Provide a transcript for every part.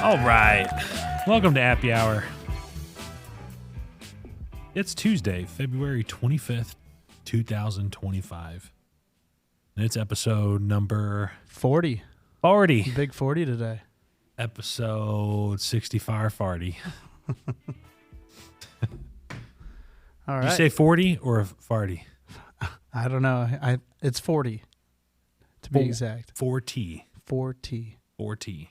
All right. Welcome to Happy Hour. It's Tuesday, February 25th, 2025. And it's episode number 40. 40. Big 40 today. Episode 65 farty. All right. Did you say 40 or farty? I don't know. It's 40 to be exact. 4T. 4T. 4T.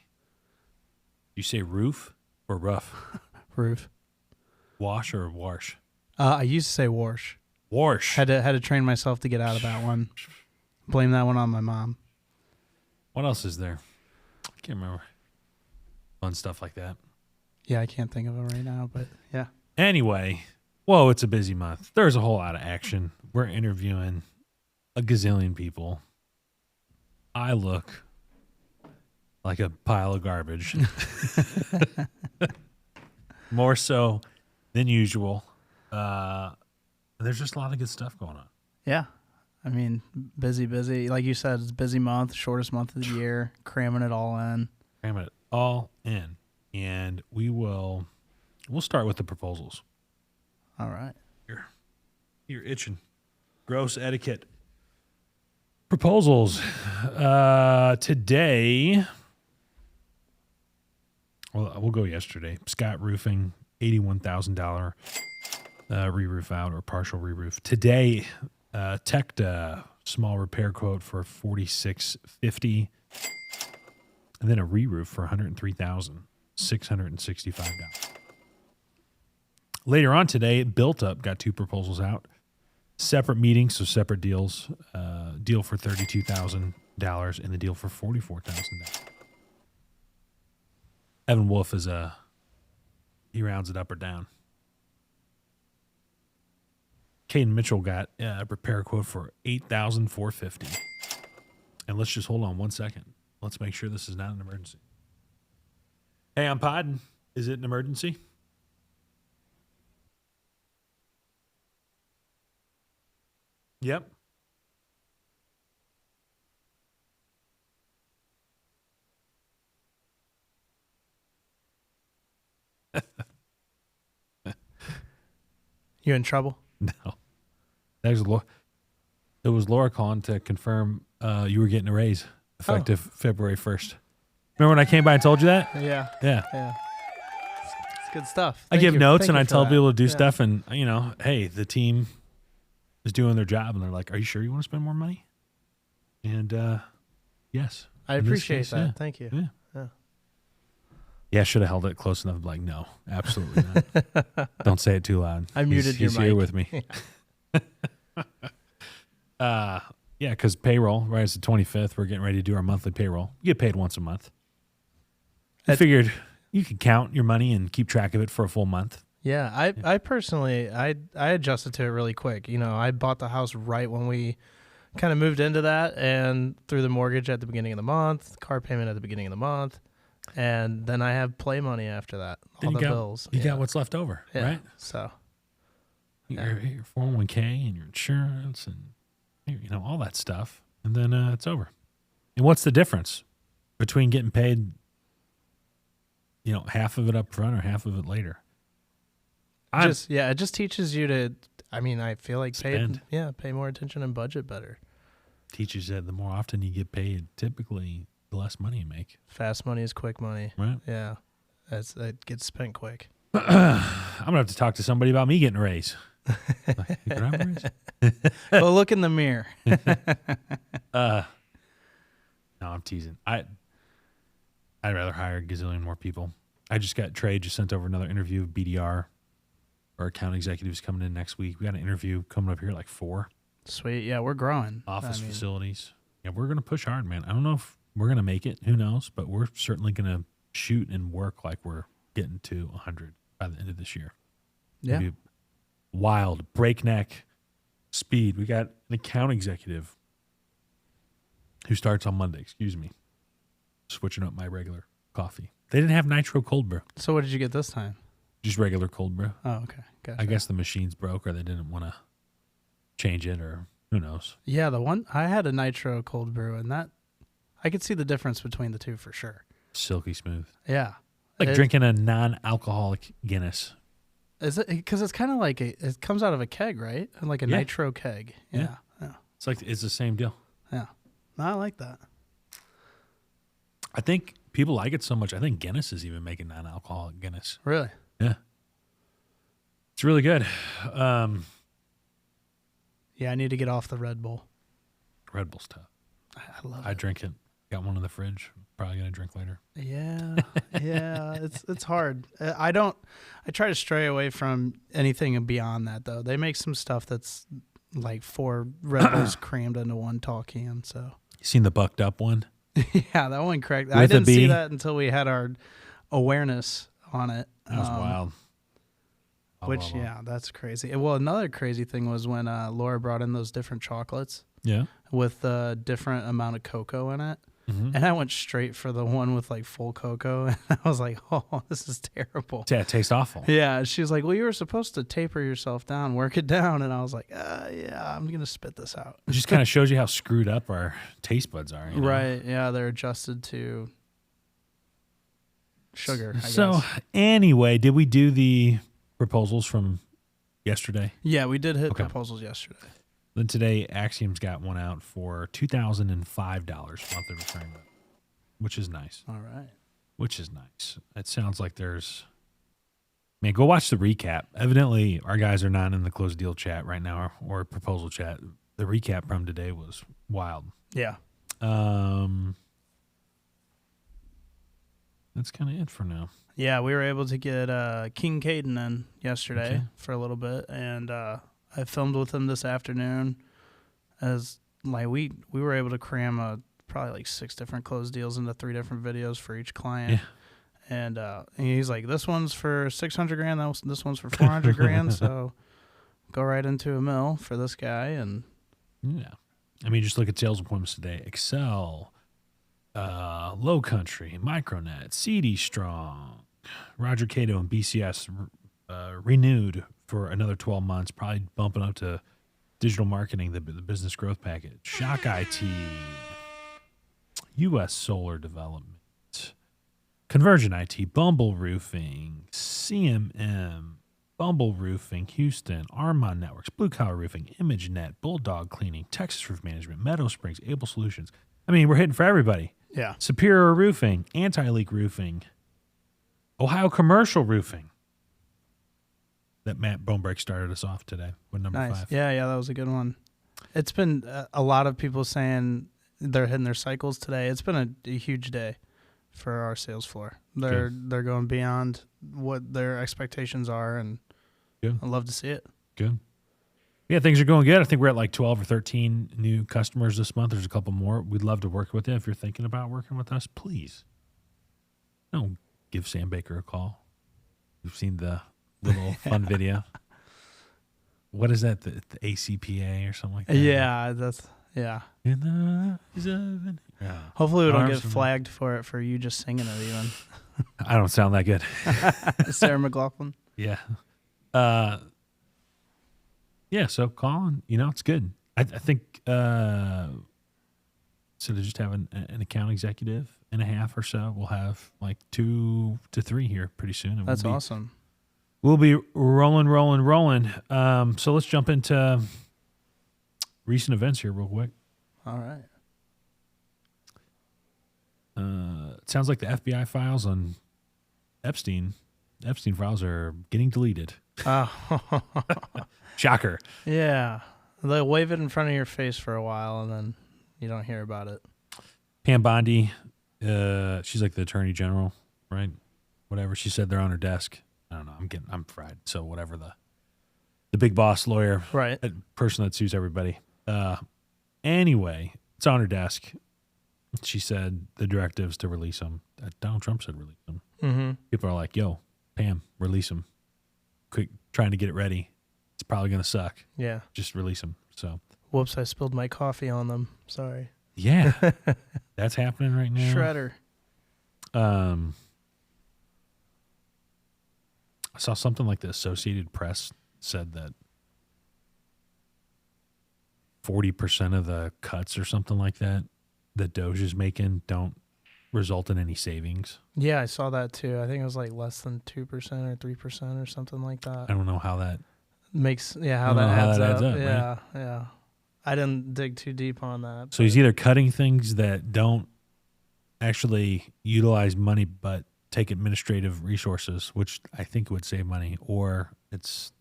You say roof or rough? Roof. Wash or wash? I used to say wash. Wash. Had to train myself to get out of that one. Blame that one on my mom. What else is there? I can't remember. Fun stuff like that. Yeah, I can't think of it right now, but yeah. Anyway, whoa, it's a busy month. There's a whole lot of action. We're interviewing a gazillion people. I look like a pile of garbage. More so than usual. There's just a lot of good stuff going on. Yeah. I mean, busy. Like you said, it's a busy month, shortest month of the year, cramming it all in. Cramming it all in. And we'll start with the proposals. All right. You're itching. Gross etiquette. Proposals. Today, well, we'll go yesterday. Scott Roofing, $81,000 re-roof out or partial re-roof. Today, teched a small repair quote for $46.50, and then a re-roof for $103,665. Later on today, Built Up got two proposals out. Separate meetings, so separate deals. Deal for $32,000 and the deal for $44,000. Evan Wolf is he rounds it up or down. Caden Mitchell got a repair quote for $8,450. And let's just hold on 1 second. Let's make sure this is not an emergency. Hey, I'm podding. Is it an emergency? Yep. You in trouble? No. It was Laura calling to confirm you were getting a raise effective February 1st. Remember when I came by and told you that? Yeah. Yeah. It's good stuff. I give notes and I tell people to do Yeah. stuff, and, hey, the team is doing their job, and they're like, are you sure you want to spend more money? And yes. I In this appreciate case, that. yeah. Thank you. Yeah. Yeah. Yeah, I should have held it close enough. Like, no, absolutely not. Don't say it too loud. I muted your He's here mic. with me. Yeah, because payroll, right? It's the 25th. We're getting ready to do our monthly payroll. You get paid once a month. I figured you could count your money and keep track of it for a full month. Yeah, I personally, I adjusted to it really quick. I bought the house right when we kind of moved into that, and threw the mortgage at the beginning of the month, car payment at the beginning of the month, and then I have play money after that, all the bills. You got what's left over, Yeah, right? So Your 401k and your insurance and all that stuff, and then it's over. And what's the difference between getting paid, half of it up front or half of it later? it just teaches you to. I mean, I feel like spend. pay more attention and budget better. Teaches that the more often you get paid, typically the less money you make. Fast money is quick money. Right. Yeah, it gets spent quick. I'm gonna have to talk to somebody about me getting a raise. Like, can I have a raise? Well, look in the mirror. No, I'm teasing. I'd rather hire a gazillion more people. I just got Trey just sent over another interview of BDR. Our account executives coming in next week. We got an interview coming up here at like 4. Sweet. Yeah, we're growing. Office facilities. Yeah, we're going to push hard, man. I don't know if we're going to make it. Who knows? But we're certainly going to shoot and work like we're getting to 100 by the end of this year. Yeah. It'll be wild, breakneck speed. We got an account executive who starts on Monday. Excuse me. Switching up my regular coffee. They didn't have nitro cold brew. So what did you get this time? Just regular cold brew. Oh, okay. Gotcha. I guess the machine's broke or they didn't want to change it or who knows. Yeah, the one I had a nitro cold brew, and that I could see the difference between the two for sure. Silky smooth. Yeah. Like drinking a non-alcoholic Guinness. Is it because it's kind of like it comes out of a keg, right? Like a nitro keg. Yeah. It's like it's the same deal. Yeah. No, I like that. I think people like it so much. I think Guinness is even making non-alcoholic Guinness. Really? Yeah. It's really good. Yeah, I need to get off the Red Bull. Red Bull's tough. I love it. I drink it. Got one in the fridge. Probably gonna drink later. Yeah, yeah, it's hard. I try to stray away from anything beyond that though. They make some stuff that's like 4 Red Bulls crammed into one tall can. So You seen the bucked up one? yeah, that one cracked. With I a didn't see B? that until we had our awareness on it. That was wild. Which yeah, that's crazy. Well, another crazy thing was when Laura brought in those different chocolates Yeah. with a different amount of cocoa in it. Mm-hmm. And I went straight for the one with like full cocoa. And I was like, oh, this is terrible. Yeah, it tastes awful. Yeah. She's like, well, you were supposed to taper yourself down, work it down. And I was like, yeah, I'm going to spit this out. It just kind of shows you how screwed up our taste buds are. You know? Right. Yeah. They're adjusted to sugar, I So guess. anyway, did we do the proposals from yesterday? Yeah, we did hit Okay. proposals yesterday. Then today, Axiom's got one out for $2,005 monthly recurring revenue, which is nice. All right. Which is nice. It sounds like there's... Man, go watch the recap. Evidently, our guys are not in the closed deal chat right now or proposal chat. The recap from today was wild. Yeah. That's kind of it for now. Yeah, we were able to get King Caden in yesterday Okay. for a little bit, and I filmed with him this afternoon. As like we were able to cram probably like 6 different closed deals into 3 different videos for each client. Yeah. And he's like, this one's for 600 grand, this one's for 400 grand. So go right into a mill for this guy. And Yeah. I mean, just look at sales appointments today. Excel, Low Country, Micronet, CD Strong, Roger Cato, and BCS renewed for another 12 months, probably bumping up to digital marketing, the business growth package, Shock IT, U.S. Solar Development, Convergent IT, Bumble Roofing, CMM, Bumble Roofing, Houston, Armon Networks, Blue Collar Roofing, ImageNet, Bulldog Cleaning, Texas Roof Management, Meadow Springs, Able Solutions. I mean, we're hitting for everybody. yeah, Superior Roofing, Anti-Leak Roofing, Ohio Commercial Roofing. That Matt Bonebreak started us off today with number nice. 5. Yeah, that was a good one. It's been a lot of people saying they're hitting their cycles today. It's been a huge day for our sales floor. They're going beyond what their expectations are, and Good. I love to see it. Good. Yeah, things are going good. I think we're at like 12 or 13 new customers this month. There's a couple more. We'd love to work with you. If you're thinking about working with us, please don't give Sam Baker a call. We've seen the little fun video. What is that? The ACPA or something like that? Yeah, yeah. In the eyes of an- yeah. Hopefully we don't Arms get from- flagged for it for you just singing it even. I don't sound that good. Sarah McLaughlin. Yeah. Yeah, so Colin, it's good. I think so to just have an account executive and a half or so. We'll have like 2 to 3 here pretty soon. And That's awesome. We'll be rolling. So let's jump into recent events here real quick. All right. It sounds like the FBI files on Epstein files are getting deleted. Oh, Shocker. yeah. They'll wave it in front of your face for a while, and then you don't hear about it. Pam Bondi, she's like the attorney general, right? Whatever. She said they're on her desk. I don't know. I'm fried. So whatever the big boss lawyer, Right. person that sues everybody. Anyway, it's on her desk. She said the directives to release them. Donald Trump said release them. Mm-hmm. People are like, yo, Pam, release them. Quick, trying to get it ready. It's probably going to suck. Yeah. Just release them. So, Whoops, I spilled my coffee on them. Sorry. yeah, that's happening right now. Shredder. I saw something like the Associated Press said that 40% of the cuts or something like that Doge is making don't result in any savings. Yeah, I saw that too. I think it was like less than 2% or 3% or something like that. I don't know how that How that adds up. Yeah, right? Yeah. I didn't dig too deep on that. So he's either cutting things that don't actually utilize money but take administrative resources, which I think would save money, or it's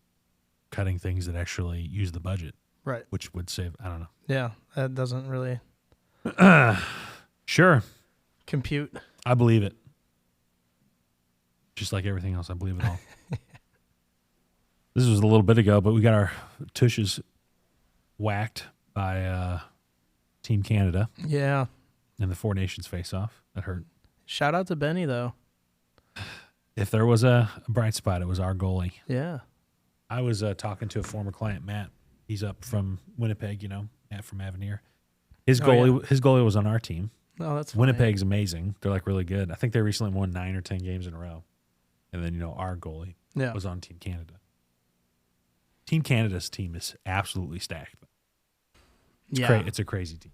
cutting things that actually use the budget, right, which would save. I don't know. Yeah, that doesn't really sure compute. I believe it. Just like everything else, I believe it all. This was a little bit ago, but we got our tushes whacked by Team Canada. Yeah. In the Four Nations face-off. That hurt. Shout out to Benny, though. If there was a bright spot, it was our goalie. Yeah. I was talking to a former client, Matt. He's up from Winnipeg, Matt from Avenir. His goalie was on our team. Oh, that's funny. Winnipeg's amazing. They're like really good. I think they recently won 9 or 10 games in a row. And then, our goalie was on Team Canada. Team Canada's team is absolutely stacked. It's a crazy team.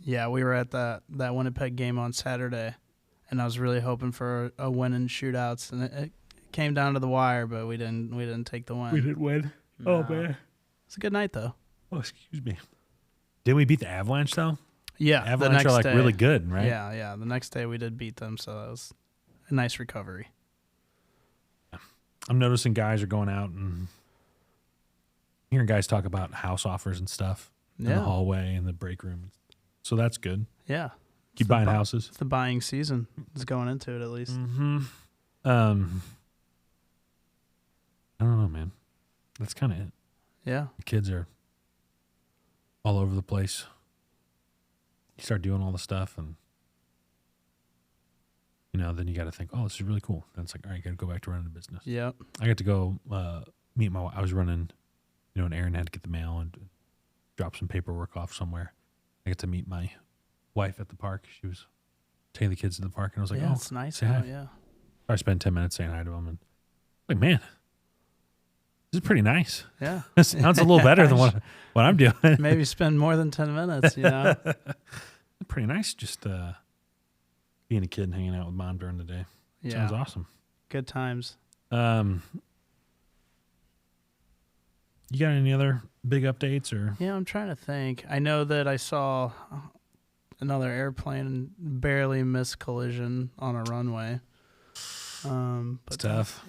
Yeah, we were at that Winnipeg game on Saturday, and I was really hoping for a win in shootouts, and it came down to the wire, but we didn't take the win. We didn't win. No. Oh man, it's a good night though. Oh, excuse me. Did we beat the Avalanche though? Yeah, Avalanche the next are like day. really good, right? Yeah. The next day we did beat them, so that was a nice recovery. I'm noticing guys are going out and hearing guys talk about house offers and stuff in the hallway and the break room. So that's good. Yeah. Keep buying houses. It's the buying season. It's going into it at least. Mm-hmm. I don't know, man. That's kind of it. Yeah. The kids are all over the place. You start doing all the stuff and, then you got to think, oh, this is really cool. Then it's like, all right, you got to go back to running the business. Yep. I got to go meet my wife. I was running, and Aaron had to get the mail and drop some paperwork off somewhere. I got to meet my wife at the park. She was taking the kids to the park, and I was like, "Oh, it's nice." Say hi. Yeah. I spent 10 minutes saying hi to them, and like, man, this is pretty nice. Yeah, it sounds a little better than what I'm doing. Maybe spend more than 10 minutes. Pretty nice, just being a kid and hanging out with mom during the day. Yeah, sounds awesome. Good times. You got any other big updates or? Yeah, I'm trying to think. I know that I saw another airplane barely miss collision on a runway. But it's tough.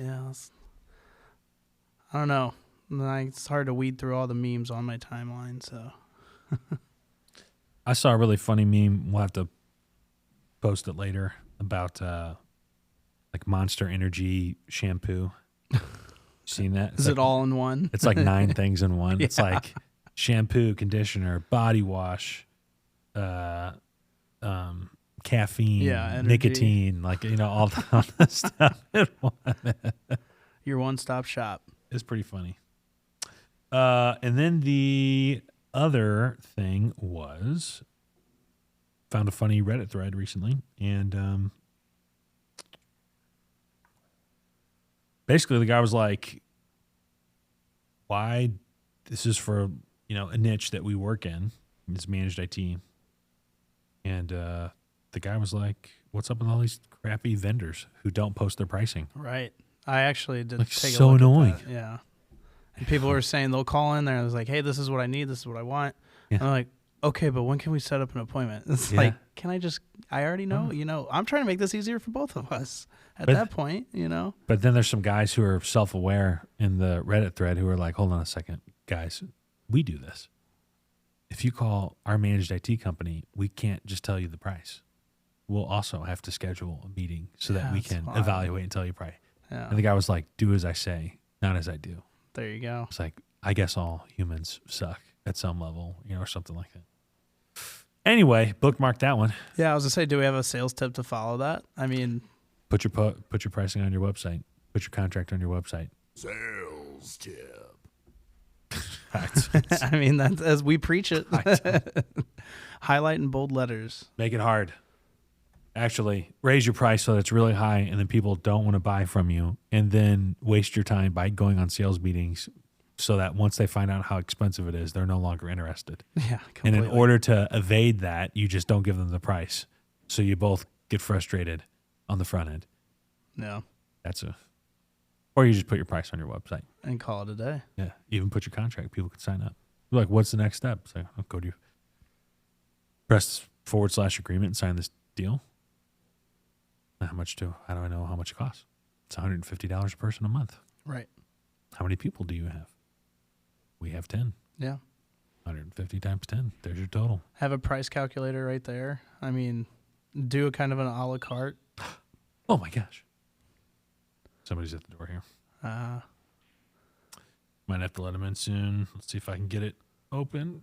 I don't know. It's hard to weed through all the memes on my timeline. So I saw a really funny meme. We'll have to post it later about like Monster Energy shampoo. Seen that? Is it all in one? It's like 9 things in one. Yeah. It's like shampoo, conditioner, body wash, caffeine, energy. nicotine, like all the stuff in one. Your one-stop shop. It's pretty funny. And then the other thing was found a funny Reddit thread recently, and basically the guy was like, why this is for a niche that we work in, it's managed IT, and the guy was like, what's up with all these crappy vendors who don't post their pricing? Right. I actually did like, take so a look annoying. At that. Yeah. And people were saying they'll call in there and it was like, hey, this is what I need, this is what I want. Yeah. I'm like, okay, but when can we set up an appointment? It's like, I already know, I'm trying to make this easier for both of us at that point, But then there's some guys who are self-aware in the Reddit thread who are like, hold on a second, guys, we do this. If you call our managed IT company, we can't just tell you the price. We'll also have to schedule a meeting so that we can evaluate and tell you price. Yeah. And the guy was like, do as I say, not as I do. There you go. It's like, I guess all humans suck at some level, or something like that. Anyway, bookmark that one. Yeah, I was going to say, do we have a sales tip to follow that? I mean, put your pricing on your website. Put your contract on your website. Sales tip. I mean, that's as we preach it. Highlight in bold letters. Make it hard. Actually, raise your price so that it's really high, and then people don't want to buy from you, and then waste your time by going on sales meetings so that once they find out how expensive it is, they're no longer interested. Yeah, And completely. in order to evade that, you just don't give them the price. So you both get frustrated on the front end. No, Or you just put your price on your website. and call it a day. Yeah. Even put your contract. People can sign up. You're like, what's the next step? It's like, I'll go to press /agreement and sign this deal. How do I know how much it costs? It's $150 a person a month. Right. How many people do you have? We have 10. Yeah. 150 times 10. There's your total. Have a price calculator right there. I mean, do a kind of an a la carte. Oh my gosh. Somebody's at the door here. Might have to let him in soon. Let's see if I can get it open.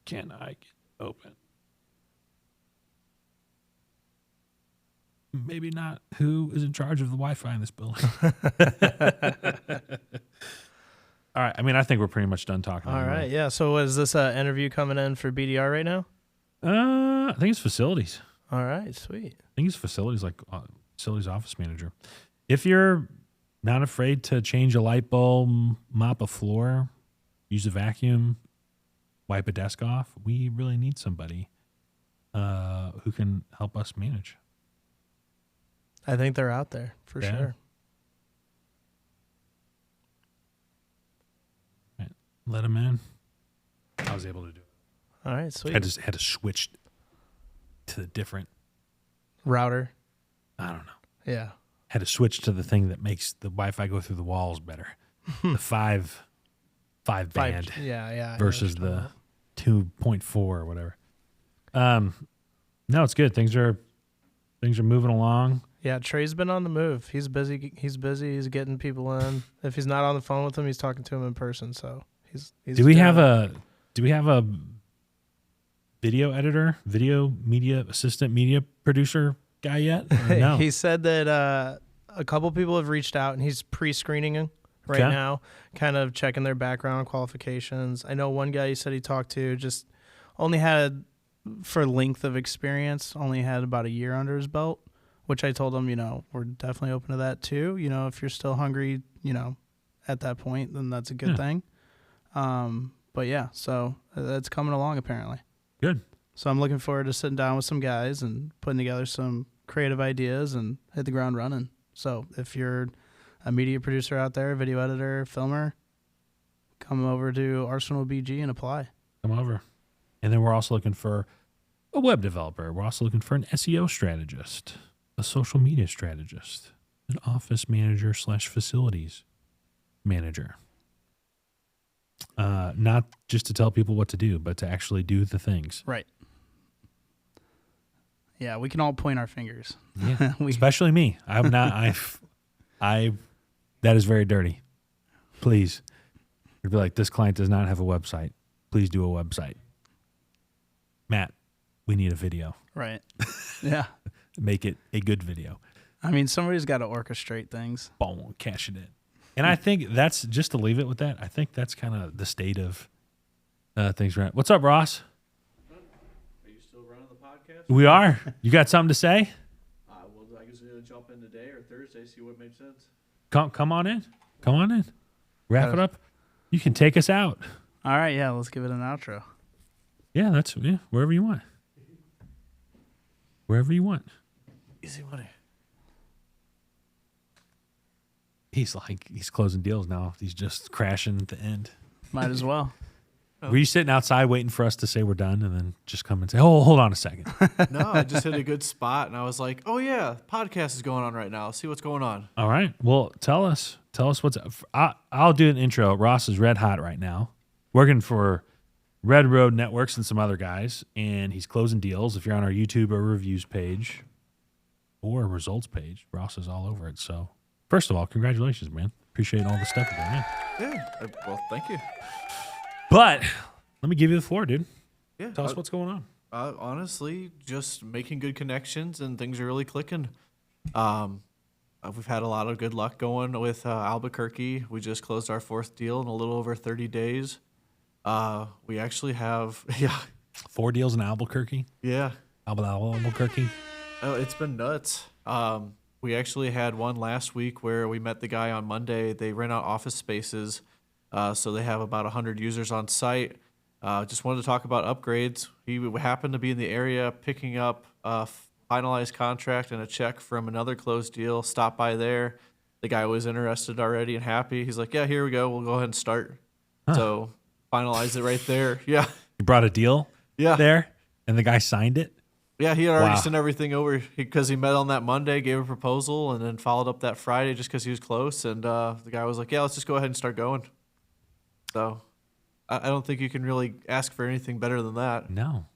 Can I get it open? Maybe not. Who is in charge of the Wi-Fi in this building? All right. I mean, I think we're pretty much done talking. All right. Yeah. So is this an interview coming in for BDR right now? I think it's facilities. All right. Sweet. I think it's facilities, like facilities office manager. If you're not afraid to change a light bulb, mop a floor, use a vacuum, wipe a desk off, we really need somebody who can help us manage. I think they're out there for Yeah. sure. Right. Let them in. I was able to do it. All right. Sweet. Had to switch to the different, Router. I don't know. Yeah. Had to switch to the thing that makes the Wi-Fi go through the walls better. The five band Yeah. Yeah. I know versus what you're the talking 2.4 or whatever. No, it's good. Things are moving along. Yeah, Trey's been on the move. He's busy. He's getting people in. If he's not on the phone with them, he's talking to them in person. So he's Do we doing have it. a video editor, video media assistant, media producer guy yet? Or no. He said that a couple people have reached out, and he's pre-screening them right Okay. now, kind of checking their background qualifications. I know one guy he said he talked to just only had, for length of experience, only had about a year under his belt, which I told him, we're definitely open to that too. If you're still hungry, at that point, then that's a good Yeah. thing. But yeah, so that's coming along apparently. Good. So I'm looking forward to sitting down with some guys and putting together some creative ideas and hit the ground running. So if you're a media producer out there, video editor, filmer, come over to Arsenal BG and apply. Come over. And then we're also looking for a web developer. We're also looking for an SEO strategist, a social media strategist, an office manager / facilities manager. Not just to tell people what to do, but to actually do the things. Right. Yeah, we can all point our fingers. Yeah. We- Especially me. I'm not. That is very dirty. Please. It'd be like, this client does not have a website. Please do a website. Matt, we need a video. Right. Yeah. Make it a good video. I mean, somebody's got to orchestrate things. Boom, cash it in. And I think that's, just to leave it with that, I think that's kind of the state of things right. What's up, Ross? Are you still running the podcast? We are. You got something to say? Well, I guess we're going to jump in today or Thursday, see what makes sense. Come on in. Come on in. Wrap it up. You can take us out. All right, yeah, let's give it an outro. Yeah, wherever you want. Wherever you want. Easy money. He's closing deals now. He's just crashing at the end. Might as well. Were you sitting outside waiting for us to say we're done and then just come and say, oh, hold on a second? No, I just hit a good spot, and I was like, oh, yeah, podcast is going on right now. See what's going on. All right. Well, tell us what's up. I'll do an intro. Ross is red hot right now, working for Red Road Networks and some other guys, and he's closing deals. If you're on our YouTube or reviews page or results page, Ross is all over it. So, first of all, congratulations, man. Appreciate all the stuff you're doing. Yeah, well, thank you. But let me give you the floor, dude. Yeah, Tell us what's going on. honestly, just making good connections, and things are really clicking. We've had a lot of good luck going with Albuquerque. We just closed our 4th deal in a little over 30 days. We actually have, 4 deals in Albuquerque. yeah. Albuquerque. Oh, it's been nuts. We actually had one last week where we met the guy on Monday. They rent out office spaces So they have about 100 users on site. Just wanted to talk about upgrades. He happened to be in the area picking up a finalized contract and a check from another closed deal. Stopped by there. The guy was interested already and happy. He's like, yeah, here we go. We'll go ahead and start. So finalized it right there. Yeah. You brought a deal Yeah. there, and the guy signed it? Yeah, he had already Wow. sent everything over because he met on that Monday, gave a proposal, and then followed up that Friday just because he was close. And the guy was like, yeah, let's just go ahead and start going. So I don't think you can really ask for anything better than that. No.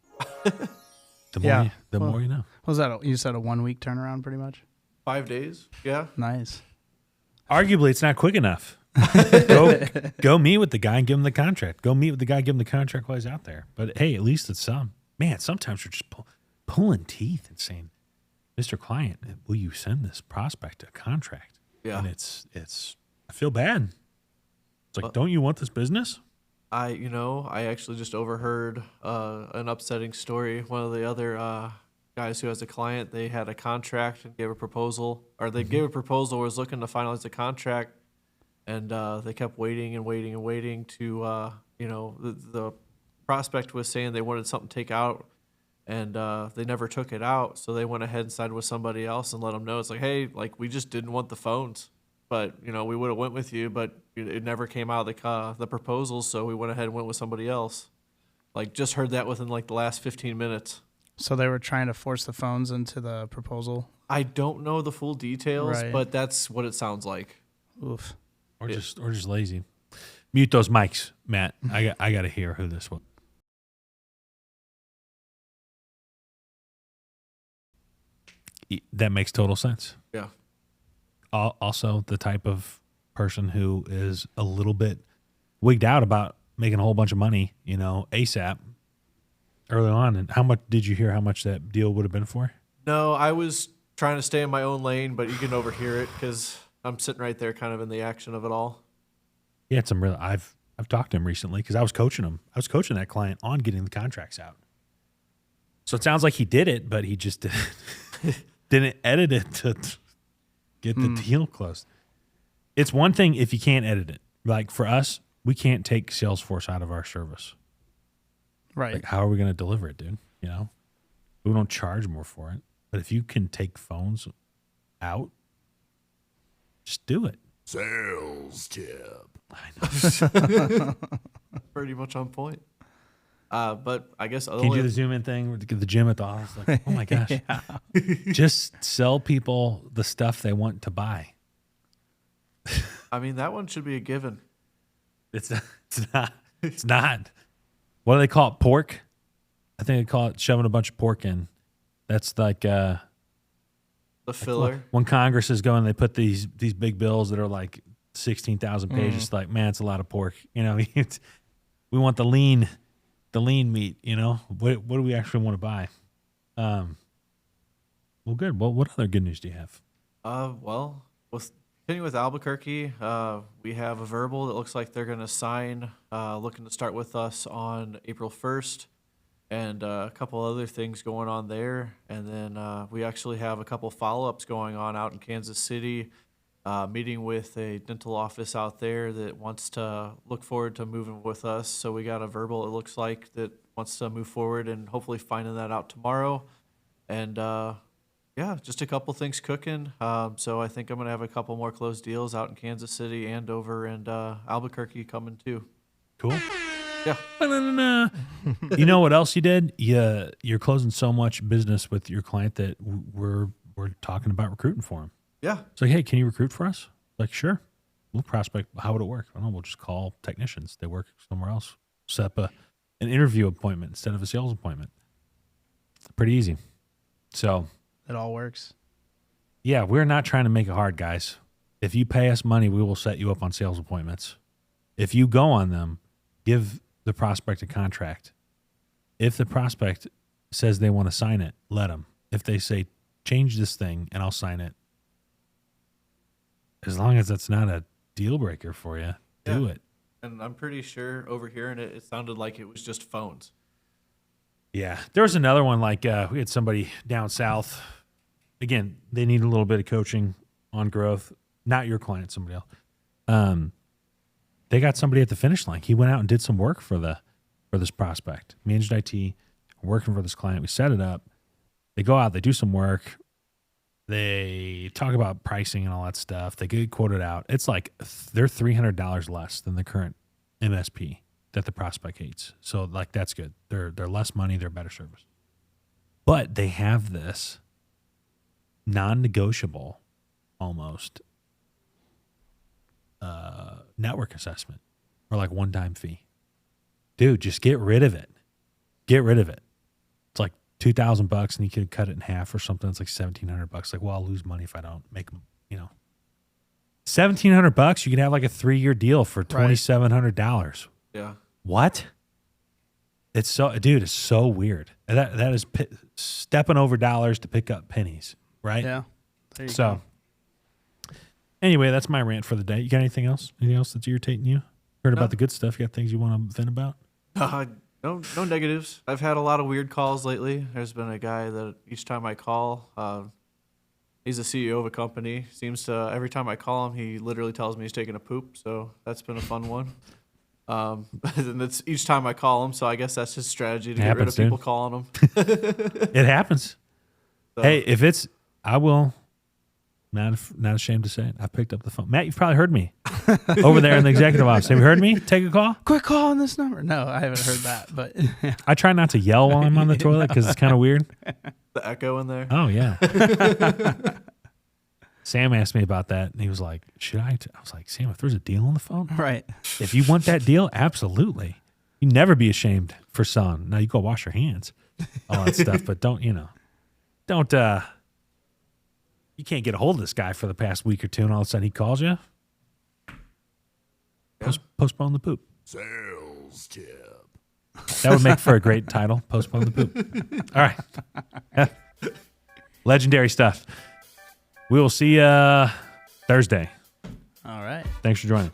Yeah. The Well- more you know. Was that you said a 1 week turnaround pretty much? 5 days. Yeah. Nice. Arguably, it's not quick enough. Go meet with the guy and give him the contract. Go meet with the guy, give him the contract while he's out there. But hey, at least it's some. Man, sometimes we're just pulling teeth and saying, Mr. Client, will you send this prospect a contract? Yeah. And it's I feel bad. It's like, don't you want this business? I actually just overheard an upsetting story. One of the other guys who has a client, they had a contract and gave a proposal, or they gave a proposal, was looking to finalize the contract, and they kept waiting and waiting and waiting to, the prospect was saying they wanted something to take out, and they never took it out, so they went ahead and signed with somebody else and let them know, it's like, hey, like, we just didn't want the phones. But, we would have went with you, but it never came out of the proposal, so we went ahead and went with somebody else. Like, just heard that within, like, the last 15 minutes. So they were trying to force the phones into the proposal. I don't know the full details, Right. but that's what it sounds like. Oof. Or just lazy. Mute those mics, Matt. I got to hear who this was. That makes total sense. Yeah. Also, the type of person who is a little bit wigged out about making a whole bunch of money, ASAP early on. And how much did you hear how much that deal would have been for? No, I was trying to stay in my own lane, but you can overhear it because I'm sitting right there kind of in the action of it all. Yeah, it's some real. I've talked to him recently because I was coaching him. I was coaching that client on getting the contracts out. So it sounds like he did it, but he just didn't edit it to get the deal closed. It's one thing if you can't edit it. Like for us, we can't take Salesforce out of our service. Right. Like, how are we going to deliver it, dude? We don't charge more for it. But if you can take phones out, just do it. Sales tip. Pretty much on point. But I guess Can you do the zoom in thing with the gym at the office? Like, oh my gosh. Just sell people the stuff they want to buy. I mean, that one should be a given. It's not. It's not. What do they call it? Pork? I think they call it shoving a bunch of pork in. That's like The filler. when Congress is going, they put these big bills that are like 16,000 pages. It's like, man, it's a lot of pork. We want the lean meat. What do we actually want to buy? Well, good. Well, what other good news do you have? Well, continuing with Albuquerque, we have a verbal that looks like they're going to sign, looking to start with us on April 1st, and a couple other things going on there. And then we actually have a couple follow-ups going on out in Kansas City, meeting with a dental office out there that wants to look forward to moving with us. So we got a verbal, it looks like, that wants to move forward and hopefully finding that out tomorrow. And yeah, just a couple things cooking. So I think I'm going to have a couple more closed deals out in Kansas City and over in Albuquerque coming too. Cool. Yeah. You know what else you did? You're closing so much business with your client that we're talking about recruiting for him. Yeah. It's like, hey, can you recruit for us? Like, sure. We'll prospect. How would it work? I don't know. We'll just call technicians. They work somewhere else. Set up an interview appointment instead of a sales appointment. It's pretty easy. So, It all works. yeah, we're not trying to make it hard, guys. If you pay us money, we will set you up on sales appointments. If you go on them, give the prospect a contract. If the prospect says they want to sign it, let them. If they say, change this thing and I'll sign it, as long as that's not a deal breaker for you, do Yeah. it. And I'm pretty sure overhearing it, it sounded like it was just phones. Yeah. There was another one like we had somebody down south. Again, they need a little bit of coaching on growth. Not your client, somebody else. they got somebody at the finish line. He went out and did some work for this prospect. Managed IT, working for this client. We set it up. They go out, they do some work. They talk about pricing and all that stuff. They get quoted out. It's like they're $300 less than the current MSP that the prospect hates. So like that's good. They're less money, they're better service. But they have this non-negotiable almost network assessment or like one-time fee. Dude, just get rid of it. Get rid of it. It's like $2,000 and you could cut it in half or something. It's like $1,700. Like, well, I'll lose money if I don't make them, $1,700. You can have like a 3-year deal for $2,700. Yeah. What? It's so weird. That is stepping over dollars to pick up pennies, right? Yeah. There you So, go. anyway, that's my rant for the day. You got anything else? Anything else that's irritating you? Heard about the good stuff. You got things you want to vent about? No negatives. I've had a lot of weird calls lately. There's been a guy that each time I call, he's the CEO of a company. Seems to every time I call him, he literally tells me he's taking a poop. So that's been a fun one. And it's each time I call him. So I guess that's his strategy to get rid of people calling him. It happens. So, Hey, I will. Not ashamed to say it. I picked up the phone. Matt, you've probably heard me over there in the executive office. Have you heard me take a call? Quick call on this number. No, I haven't heard that, but I try not to yell while I'm on the toilet because it's kind of weird. the echo in there. Oh, yeah. Sam asked me about that, and he was like, should I? I was like, Sam, if there's a deal on the phone, right. if you want that deal, absolutely. You never be ashamed for son. Now, you go wash your hands, all that stuff, but don't, you can't get a hold of this guy for the past week or two, and all of a sudden he calls you. Postpone the poop. Sales tip. That would make for a great title. Postpone the poop. All right. Legendary stuff. We will see you Thursday. All right. Thanks for joining.